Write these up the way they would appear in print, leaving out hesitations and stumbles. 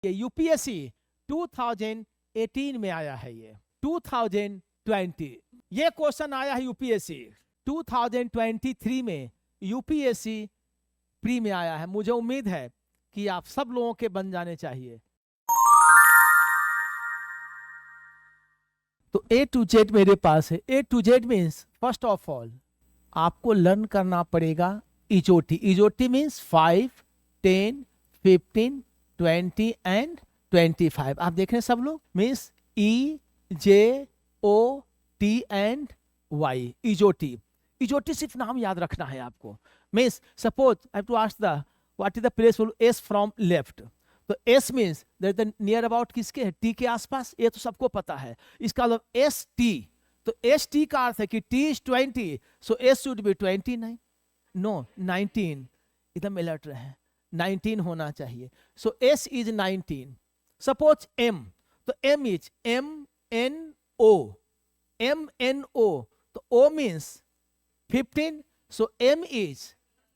ये यूपीएससी 2018 में आया है, ये 2020 ये क्वेश्चन आया है यूपीएससी 2023 में, यूपीएससी प्री में आया है। मुझे उम्मीद है कि आप सब लोगों के बन जाने चाहिए। तो ए टू जेड मेरे पास है। A to Z means first of all आपको लर्न करना पड़ेगा इजोटी। इजोटी मीन्स 5, 10, 15, 20 एंड 25। आप देख रहे हैं सब लोग, means E J O T and Y, EJOTY. EJOTY सिर्फ नाम याद रखना है आपको। Means suppose I have to ask the what is the place S from left, तो S means that the near about किसके है, टी के आसपास, ये तो सबको पता है। इसका मतलब एस टी, तो एस टी का अर्थ है कि T is 20, so S should be 29, no 19, एकदम अलर्ट रहे, 19 होना चाहिए। So S is 19। Suppose M, तो M is M N O, M N O, तो O means 15, so M is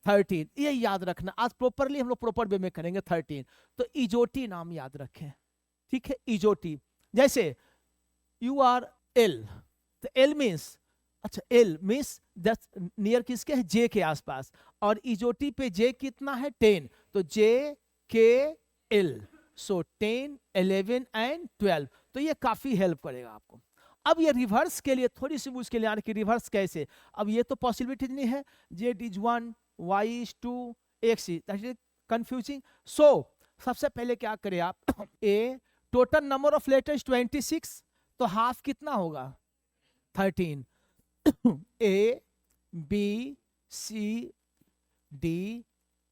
13। ये याद रखना, आज प्रॉपरली हम लोग प्रॉपर वे में करेंगे 13। तो इजोटी नाम याद रखें, ठीक है, इजोटी। जैसे यू आर एल, तो एल मीन्स, अच्छा एल मीन्स नियर किसके है, जे के आसपास, और इजोटी पे जे कितना है 10, तो जे के एल, सो 10, 11 एंड 12। तो ये काफी हेल्प करेगा आपको। अब ये रिवर्स के लिए थोड़ी सी मुश्किल यानी कि रिवर्स कैसे, अब ये तो पॉसिबिलिटी नहीं है, Z is 1, Y is 2, X is, that is confusing. So सबसे पहले क्या करें आप, A total number of letters 26, तो हाफ कितना होगा 13, A B C D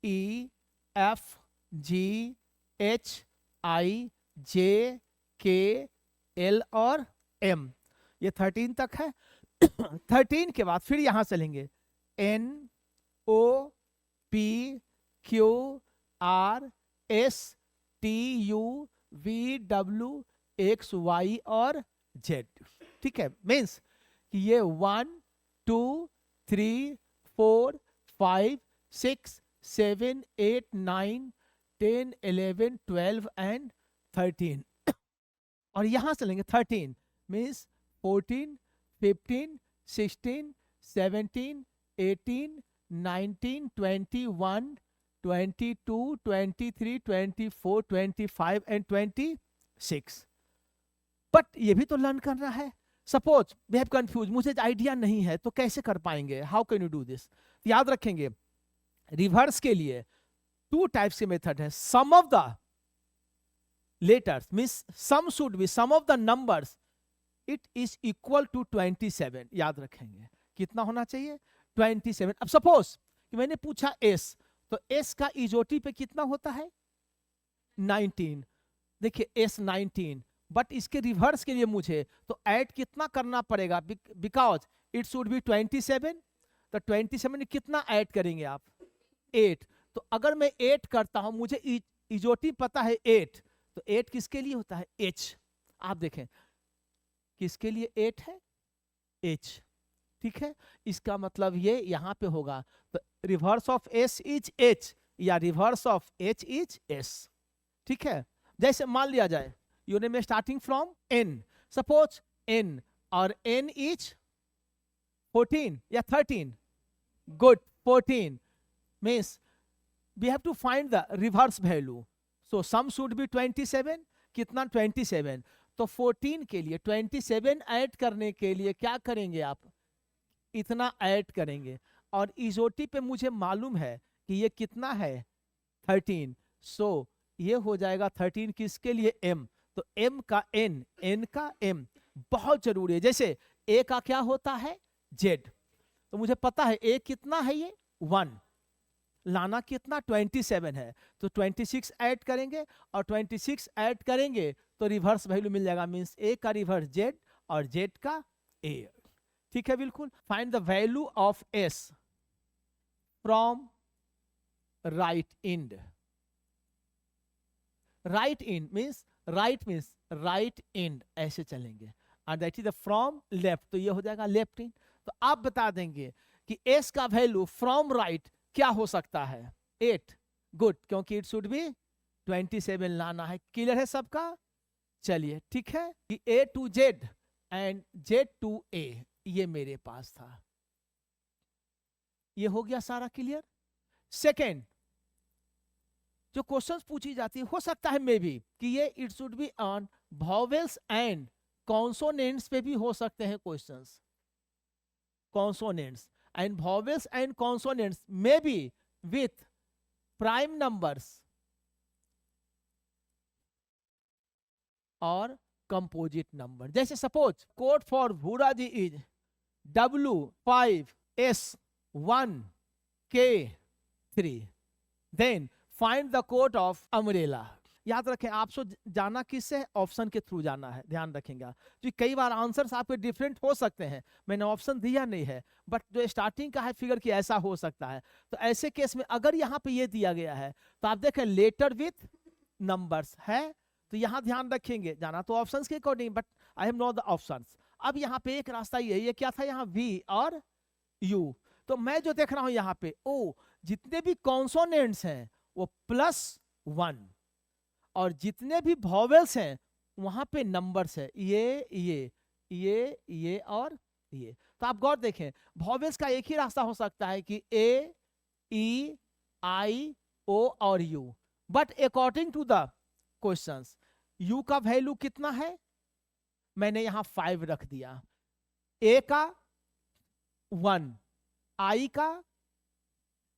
E F G H I J K L और एम, ये 13 तक है। 13 के बाद फिर यहां चलेंगे, N O P Q R S T U V W X Y और जेड, ठीक है। मीन्स कि ये 1 2 3 4 5 6 7 8 9 10 11 12 एंड 13। और यहां चलेंगे 13 मीन्स 14 15 16 17 18 19 21 22 23 24 25 एंड 26। बट ये भी तो लर्न करना है। सपोज वी हैव कंफ्यूज, मुझे आइडिया नहीं है, तो कैसे कर पाएंगे, how can you do this. याद रखेंगे रिवर्स के लिए 2 टाइप्स के मेथड है। Sum of the letters means sum should be, sum of the numbers it is equal to 27। याद रखेंगे कितना होना चाहिए 27। अब सपोज कि मैंने पूछा एस, तो एस का इजोटी पे कितना होता है 19। देखिए एस 19, बट इसके रिवर्स के लिए मुझे तो ऐड कितना करना पड़ेगा, बिकॉज इट शुड बी 27, तो 27 में कितना ऐड करेंगे आप 8। तो अगर मैं 8 करता हूं, मुझे इजोटी पता है 8, तो 8 किसके लिए होता है एच। आप देखें किसके लिए 8 है एच, ठीक है। इसका मतलब ये यहां पे होगा, तो reverse of S is H या reverse of H is S, ठीक है। जैसे मान लिया जाए your name is starting from N, suppose N और एन इज 14 या 13, good 14 means we have to find the reverse value, so sum should be 27, कितना 27। तो 14 के लिए 27 ऐड करने के लिए क्या करेंगे आप, इतना ऐड करेंगे, और इजोटी पे मुझे मालूम है कि ये कितना है 13, सो ये हो जाएगा 13 किसके लिए एम, तो एम का एन, एन का एम बहुत जरूरी है। जैसे ए का क्या होता है जेड, तो मुझे पता है ए कितना है ये 1, लाना कितना 27 है, तो 26 ऐड करेंगे, और 26 ऐड करेंगे तो रिवर्स वैल्यू मिल जाएगा, मींस ए का रिवर्स जेड और जेड का ए, ठीक है बिल्कुल। Find the value of S from right and. Right and means right and, ऐसे चलेंगे, and that is the from left, तो ये हो जाएगा लेफ्ट एंड। तो आप बता देंगे कि एस का वैल्यू फ्रॉम राइट क्या हो सकता है 8, गुड, क्योंकि इट शुड बी 27 लाना है। क्लियर है सबका? चलिए ठीक है कि A to Z and Z to A ये मेरे पास था। ये हो गया सारा क्लियर। सेकेंड जो क्वेश्चंस पूछी जाती है, हो सकता है मे बी कि ये it should be on vowels and consonants पे भी हो सकते हैं questions. Consonants and vowels and consonants may be with prime numbers और कंपोजिट नंबर। जैसे सपोज कोड फॉर भूरा जी is W5S1K3, then find the code of umbrella. याद रखें आपसे जाना किससे, ऑप्शन के थ्रू जाना है, ध्यान रखेंगे। तो कई बार आंसर्स आपके डिफरेंट हो सकते हैं, मैंने ऑप्शन दिया नहीं है, बट जो स्टार्टिंग का है फिगर की ऐसा हो सकता है। तो ऐसे केस में अगर यहाँ पे ये दिया गया है तो आप देखें लेटर विथ नंबर्स है, तो यहाँ ध्यान रखेंगे, जाना तो ऑप्शंस के according, but I have know the options. अब यहाँ पे एक रास्ता ये क्या था, यहाँ V और U। तो मैं जो देख रहा हूं यहाँ पे ओ जितने भी कॉन्सोनेंट्स हैं वो +1 और जितने भी वॉवेल्स हैं वहां पे नंबर्स है, ये और ये। तो आप गौर देखें, वॉवेल्स का एक ही रास्ता हो सकता है कि A, E, I, O और U, but according to the questions U का वैल्यू कितना है, मैंने यहां 5 रख दिया, A का 1, I का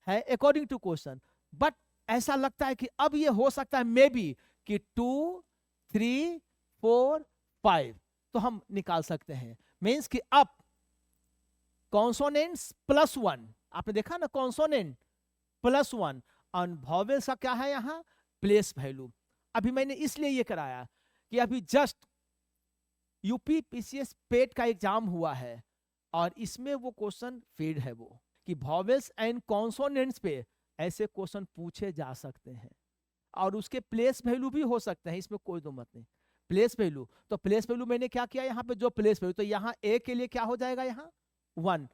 है अकॉर्डिंग टू क्वेश्चन। बट ऐसा लगता है कि अब ये हो सकता है मे बी कि 2, 3, 4, 5, तो हम निकाल सकते हैं। मीन्स कि अब कॉन्सोनेंट्स +1, आपने देखा ना कॉन्सोनेंट +1 और वॉवेल्स का क्या है यहाँ प्लेस वैल्यू। अभी मैंने इसलिए ये कराया कि अभी जस्ट यूपी पीसीएस पेट का एग्जाम हुआ है और इसमें वो क्वेश्चन फीड है वो कि वॉवेल्स एंड कॉन्सोनेंट्स पे ऐसे क्वेश्चन पूछे जा सकते हैं और उसके प्लेस वैल्यू भी हो सकते हैं, इसमें कोई दो मत नहीं। प्लेस वैल्यू, तो प्लेस वैल्यू मैंने क्या किया यहाँ पे, जो प्लेस वैल्यू, तो यहाँ ए के लिए क्या हो जाएगा, यहाँ 1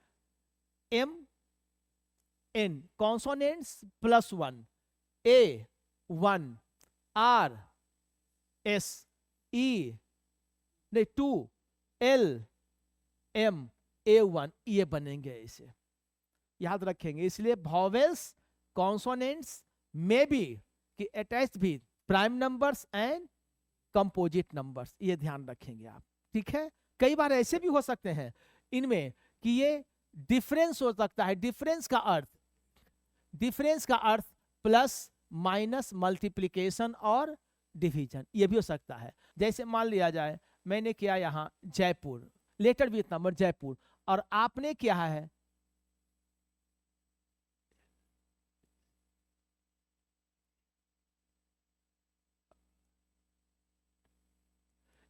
M N consonants +1 A 1 R S E नहीं 2 L M A1 ये बनेंगे, इसे याद रखेंगे। इसलिए वॉवेल्स कॉन्सोनेंट्स में भी कि अटैच्ड भी prime numbers and composite numbers, ये ध्यान रखेंगे आप, ठीक है। कई बार ऐसे भी हो सकते हैं इनमें कि ये डिफरेंस हो सकता है। डिफरेंस का अर्थ प्लस माइनस मल्टीप्लिकेशन और डिवीजन, ये भी हो सकता है। जैसे मान लिया जाए मैंने किया यहाँ Jaipur, letter with number Jaipur, और आपने क्या है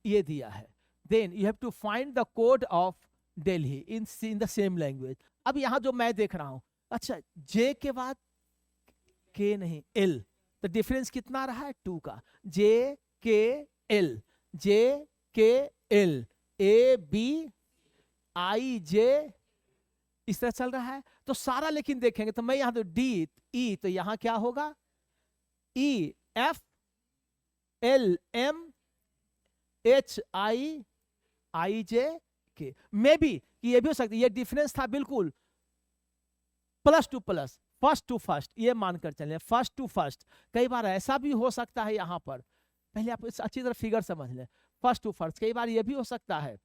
ये दिया है, then you have to find the code of Delhi in the same language. अब यहां जो मैं देख रहा हूं, अच्छा जे के बाद के नहीं एल, तो डिफरेंस कितना रहा है 2 का, जे K L A B I जे इस तरह चल रहा है। तो सारा लेकिन देखेंगे तो मैं यहां तो डी ई, तो यहां क्या होगा E F L M H I J K. May B ये भी हो सकता है, ये डिफरेंस था बिल्कुल plus to plus, first to first, ये मानकर चलें फर्स्ट टू फर्स्ट। कई बार ऐसा भी हो सकता है, यहां पर पहले आप अच्छी तरह फिगर समझ लें, फर्स्ट टू फर्स्ट। कई बार ये भी हो सकता है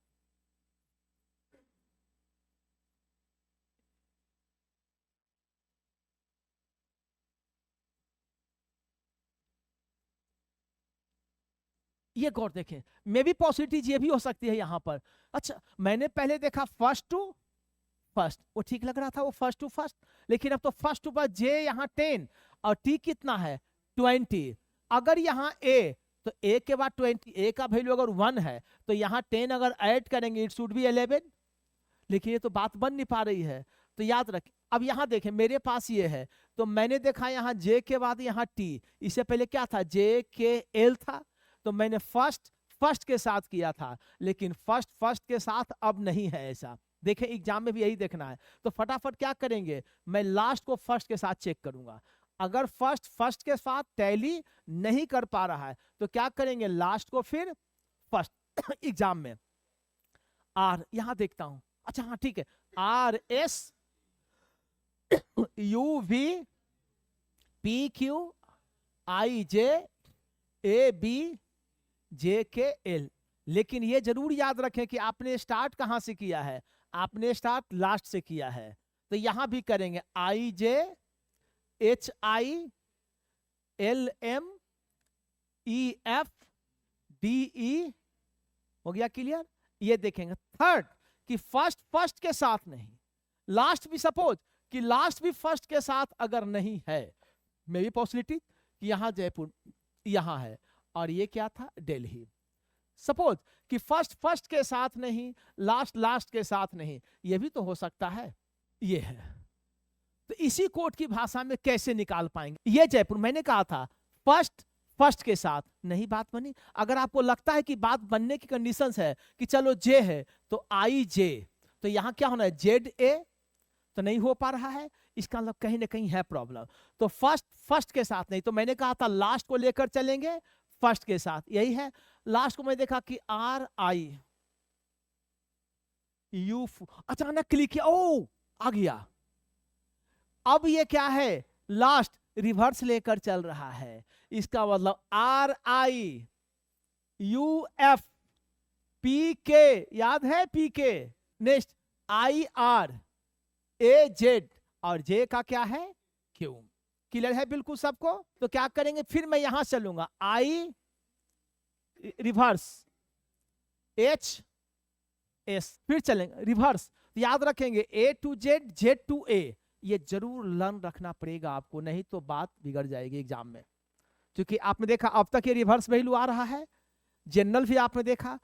ये गौर देखें, मे भी पॉसिबिलिटीज ये भी हो सकती है यहां पर। अच्छा मैंने पहले देखा फर्स्ट टू फर्स्ट, वो ठीक लग रहा था वो फर्स्ट टू फर्स्ट, लेकिन अब तो फर्स्ट टू फर्स्ट जे यहाँ 10 और टी कितना है 20। अगर यहाँ ए तो ए के बाद 20, ए का वैल्यू अगर 1 है तो यहाँ 10 अगर ऐड करेंगे इट शुड बी 11, लेकिन ये तो बात बन नहीं पा रही है। तो याद रखें, अब यहाँ देखें मेरे पास ये है, तो मैंने देखा यहाँ जे के बाद यहाँ टी, इससे पहले क्या था जे के एल था, तो मैंने फर्स्ट के साथ किया था, लेकिन फर्स्ट के साथ अब नहीं है ऐसा। देखें एग्जाम में भी यही देखना है, तो फटाफट क्या करेंगे, मैं लास्ट को फर्स्ट के साथ चेक करूंगा। अगर फर्स्ट के साथ टैली नहीं कर पा रहा है तो क्या करेंगे, लास्ट को फिर फर्स्ट एग्जाम में आर, यहां देखता हूं, अच्छा हाँ ठीक है, R S U V P Q I J A B J K L. लेकिन ये जरूर याद रखें कि आपने स्टार्ट कहां से किया है, आपने स्टार्ट लास्ट से किया है, तो यहां भी करेंगे I J H I L M E F D E, हो गया क्लियर। ये देखेंगे थर्ड कि फर्स्ट के साथ नहीं, लास्ट भी सपोज कि लास्ट भी फर्स्ट के साथ अगर नहीं है, मे भी पॉसिबिलिटी कि यहां जयपुर यहां है और ये क्या था, दिल्ली। सपोज कि फर्स्ट के साथ नहीं, लास्ट के साथ नहीं, ये भी तो हो सकता है, ये है। तो इसी कोड की भाषा में कैसे निकाल पाएंगे, ये जयपुर, मैंने कहा था फर्स्ट के साथ नहीं बात बनी। अगर आपको लगता है कि बात बनने की कंडीशंस है कि चलो जे है तो आई जे, तो यहां क्या होना है, जेड ए, तो नहीं हो पा रहा है, इसका मतलब कहीं ना कहीं है प्रॉब्लम। तो फर्स्ट के साथ नहीं, तो मैंने कहा था लास्ट को लेकर चलेंगे फर्स्ट के साथ, यही है। लास्ट को मैं देखा कि आर आई यू, अचानक क्लिक किया, ओ आ गया। अब ये क्या है, लास्ट रिवर्स लेकर चल रहा है, इसका मतलब are I U F P के, याद है पी के, next I R A Z और जे का क्या है क्यू। क्लियर है बिल्कुल सबको। तो क्या करेंगे, फिर मैं यहां चलूंगा, आई रिवर्स एच एस, फिर चलेंगे रिवर्स, याद रखेंगे ए टू जेड, जेड टू ए, ये जरूर लर्न रखना पड़ेगा आपको, नहीं तो बात बिगड़ जाएगी एग्जाम में। क्योंकि आपने देखा अब तक ये रिवर्स वैल्यू आ रहा है, जनरल भी आपने देखा।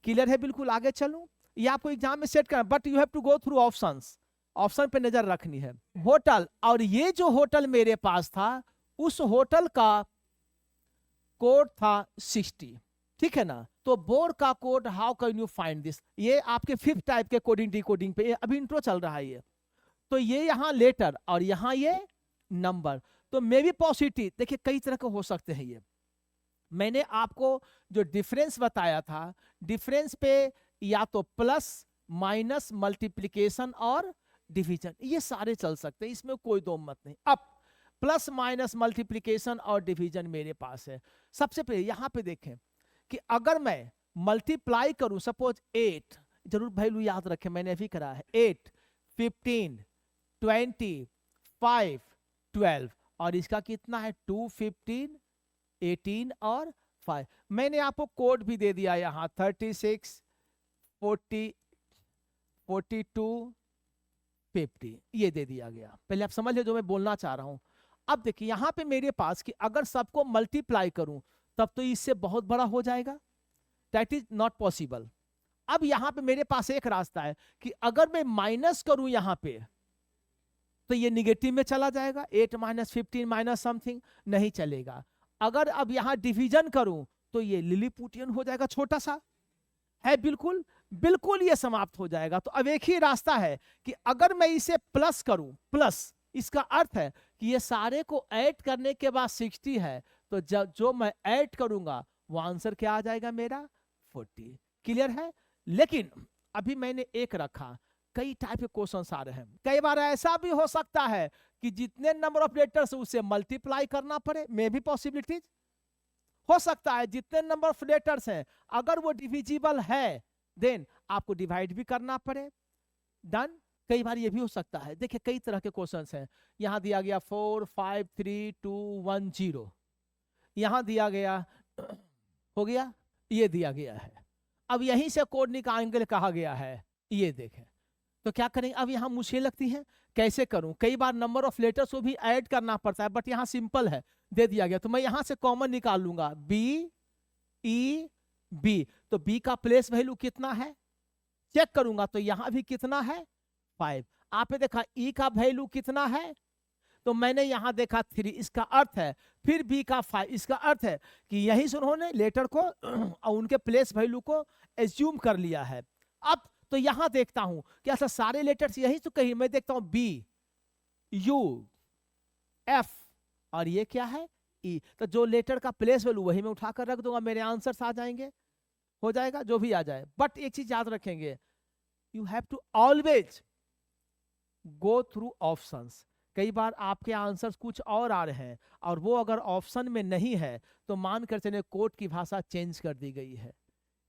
क्लियर है बिल्कुल, आगे चलूं, ये आपको एग्जाम में सेट करना, but you have to go through options, option पे नजर रखनी है। होटल, और ये जो होटल मेरे पास था उस होटल का कोड था 60, ठीक है ना। तो बोर्ड का code, how can you find this, ये आपके 5th टाइप के कोडिंग डिकोडिंग पे अभी इंट्रो चल रहा है ये। तो ये यहाँ लेटर और यहाँ ये नंबर, तो मे बी पॉजिटिव, देखिए कई तरह के हो सकते हैं ये। मैंने आपको जो डिफरेंस बताया था, डिफरेंस पे या तो प्लस माइनस मल्टीप्लिकेशन और डिवीजन, ये सारे चल सकते हैं, इसमें कोई दो मत नहीं। अब प्लस माइनस मल्टीप्लिकेशन और डिवीजन मेरे पास है। सबसे पहले यहां पे देखें कि अगर मैं मल्टीप्लाई करूं, सपोज 8, जरूर वैल्यू याद रखें, मैंने अभी करा है, 8 15 20 5 12 और इसका कितना है 2 15 18 और 5। मैंने आपको कोड भी दे दिया यहां 36 40 42 50, ये दे दिया गया। पहले आप समझ ले जो मैं बोलना चाह रहा हूं। अब देखिए यहां पे मेरे पास कि अगर सबको मल्टीप्लाई करूं तब तो इससे बहुत बड़ा हो जाएगा, दैट इज नॉट पॉसिबल। अब यहां पे मेरे पास एक रास्ता है कि अगर मैं माइनस करूं यहां पे तो ये निगेटिव में चला जाएगा, 8 माइनस 15 माइनस समथिंग, नहीं चलेगा। अगर अब यहां डिवीजन करूं तो ये लिलीपुटियन हो जाएगा, छोटा सा है, बिल्कुल बिल्कुल ये समाप्त हो जाएगा। तो अब एक ही रास्ता है कि अगर मैं इसे प्लस करूं, प्लस इसका अर्थ है कि ये सारे को ऐड करने के बाद 60 है, तो जो मैं ऐड करूंगा वो आंसर क्या आ जाएगा मेरा 40। क्लियर है। लेकिन अभी मैंने एक रखा, कई टाइप के क्वेश्चन आ रहे हैं, कई बार ऐसा भी हो सकता है कि जितने नंबर ऑफ लेटर्स उसे मल्टीप्लाई करना पड़े, मे भी पॉसिबिलिटीज हो सकता है। जितने नंबर ऑफ लेटर्स हैं अगर वो डिविजिबल है देन आपको डिवाइड भी करना पड़े, डन। कई बार ये भी हो सकता है, देखिए कई तरह के क्वेश्चंस हैं। यहां दिया गया 4 5 3 2 1 0, यहां दिया गया हो गया, ये दिया गया है। अब यहीं से कोड निकालने कहा गया है, ये देखें। तो क्या करेंगे, अब यहां मुश्किल लगती है, कैसे करूं। कई बार नंबर ऑफ लेटर्स को भी ऐड करना पड़ता है, बट यहां सिंपल है, दे दिया गया। तो मैं यहां से कॉमन निकाल लूंगा, बी ई बी, तो बी का प्लेस वैल्यू कितना है चेक करूंगा, तो यहां भी कितना है 5। आपने देखा ई का वैल्यू कितना है, तो मैंने यहां देखा 3, इसका अर्थ है फिर बी का 5, इसका अर्थ है कि यही से उन्होंने लेटर को और उनके प्लेस वैल्यू को एज्यूम कर लिया है। अब तो यहां देखता हूं कि ऐसा सारे लेटर्स यही तो कहीं, मैं देखता हूं बी यू एफ और ये क्या है ई। तो जो लेटर का प्लेस वैल्यू वही मैं उठाकर रख दूंगा, मेरे आंसर्स आ जाएंगे, हो जाएगा जो भी आ जाए। बट एक चीज याद रखेंगे, you have to always go through options. कई बार आपके आंसर्स कुछ और आ रहे हैं और वो अगर ऑप्शन में नहीं है तो मान कर चले कोर्ट की भाषा चेंज कर दी गई है।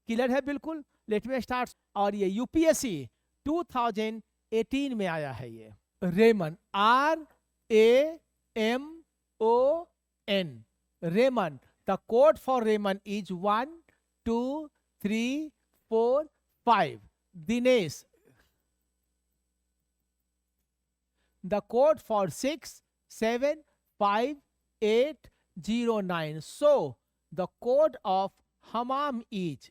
क्लियर है बिल्कुल? Let me start. और ये यूपीएससी 2018 में आया है ये Ramon, RAMON, Ramon. The code for Ramon is 1 2 3 4 5। Dinesh, the code for 6 7 5 8 0 9। so the code of Hamam is.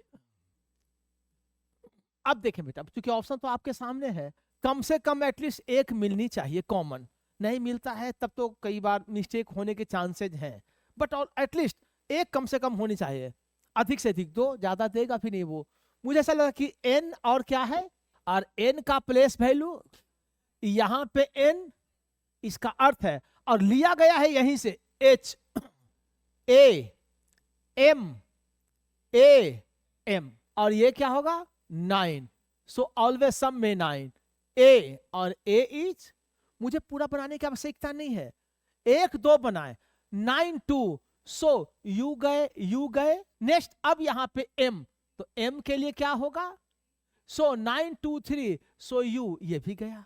अब देखें बेटा, क्योंकि ऑप्शन तो आपके सामने है, कम से कम एटलीस्ट एक मिलनी चाहिए कॉमन। नहीं मिलता है तब तो कई बार मिस्टेक होने के चांसेस हैं, बट एटलीस्ट एक कम से कम होनी चाहिए, अधिक से अधिक दो, ज्यादा देगा फिर नहीं वो। मुझे ऐसा लगा कि n और क्या है, और n का प्लेस वैल्यू यहां पे n, इसका अर्थ है, और लिया गया है यहीं से H A M, और ये क्या होगा 9। सो ऑलवेज सम में 9 A, और A इज, मुझे पूरा बनाने की आवश्यकता नहीं है, 1 2 बनाए, 9 2। सो यू गए नेक्स्ट। अब यहां पे M, तो M के लिए क्या होगा, सो 9 2 3, सो यू, ये भी गया।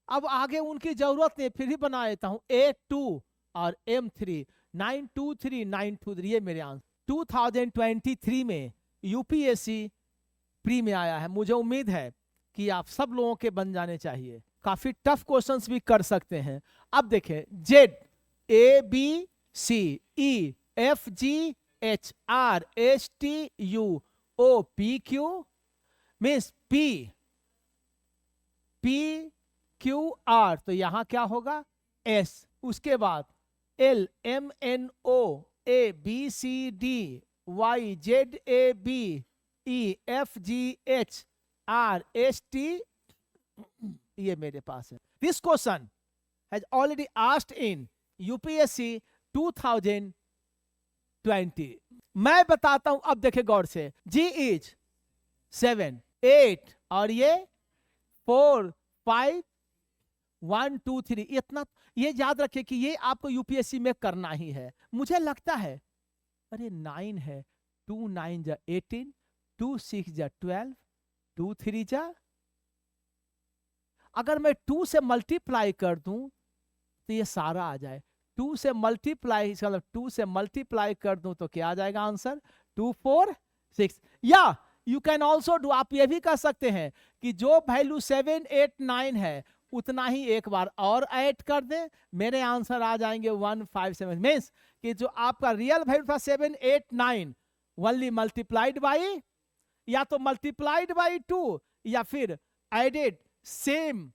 अब आगे उनकी जरूरत नहीं, फिर भी बना लेता हूं A2 और M3, 9 2 3 9 2 3, ये मेरे आंसर। 2023 में यूपीएससी प्री में आया है, मुझे उम्मीद है कि आप सब लोगों के बन जाने चाहिए। काफी टफ क्वेश्चंस भी कर सकते हैं। अब देखें, Z A B C E F G H R S T U O P Q means P Q R, तो यहां क्या होगा S। उसके बाद L M N O A B C D Y Z A B E F G H R S T, ये मेरे पास है। This question has already asked in UPSC 2020। मैं बताता हूं, अब देखे गौर से, G इज 7 8 और ये 4 5 1 2 3, इतना ये याद रखे कि ये आपको यूपीएससी में करना ही है। मुझे लगता है अरे 9 है, 2 9 जा 18, 2 6 जा 12, 2 3 जा, अगर मैं 2 से मल्टीप्लाई कर दूं तो ये सारा आ जाए। 2 से मल्टीप्लाई, मतलब 2 से मल्टीप्लाई कर दूं तो क्या आ जाएगा आंसर, 2 4 6। या यू कैन ऑल्सो डू, आप ये भी कर सकते हैं कि जो वैल्यू 7 8 9 है उतना ही एक बार और ऐड कर दें, मेरे आंसर आ जाएंगे 1 5 7। मीन्स कि जो आपका रियल वैल्यू था 7 8 9 ओनली मल्टीप्लाइड बाई, या तो मल्टीप्लाइड बाई 2 या फिर एडेड सेम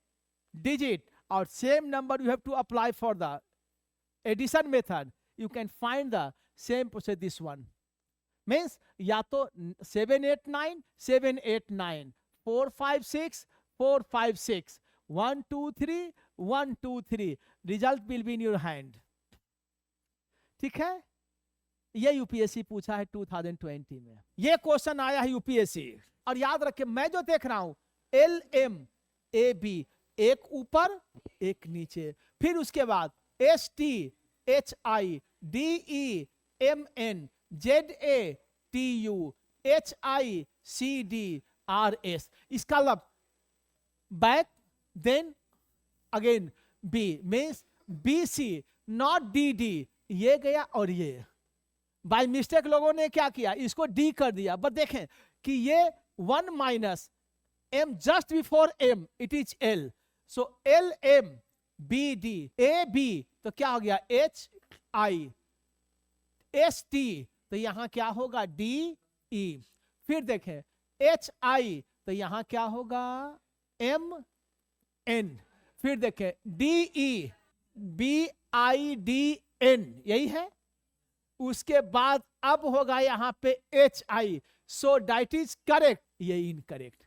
डिजिट और same number, you have to apply for the addition method, you can find the same process. This one means या तो 7 8 9 7 8 9, 4 5 6 4 5 6, 1 2 3 1 2 3, result will be in your hand. ठीक है, ये यूपीएससी पूछा है 2020 में, ये क्वेश्चन आया है यूपीएससी। और याद रखें, मैं जो देख रहा हूं LMAB, एक ऊपर एक नीचे, फिर उसके बाद STHIDEMN ZATUHICDRS, इसका लब back then again B, means BC not DD, ये गया और ये बाय मिस्टेक लोगों ने क्या किया, इसको D कर दिया। बट देखें कि ये 1 minus M just before M, it is L, so LMBD AB, तो क्या हो गया HIST, तो यहां क्या होगा DE। फिर देखें HI, तो यहां क्या होगा MN। फिर देखें DE BIDN, यही है। उसके बाद अब होगा यहां पे HI, so that is correct, ये इनकरेक्ट।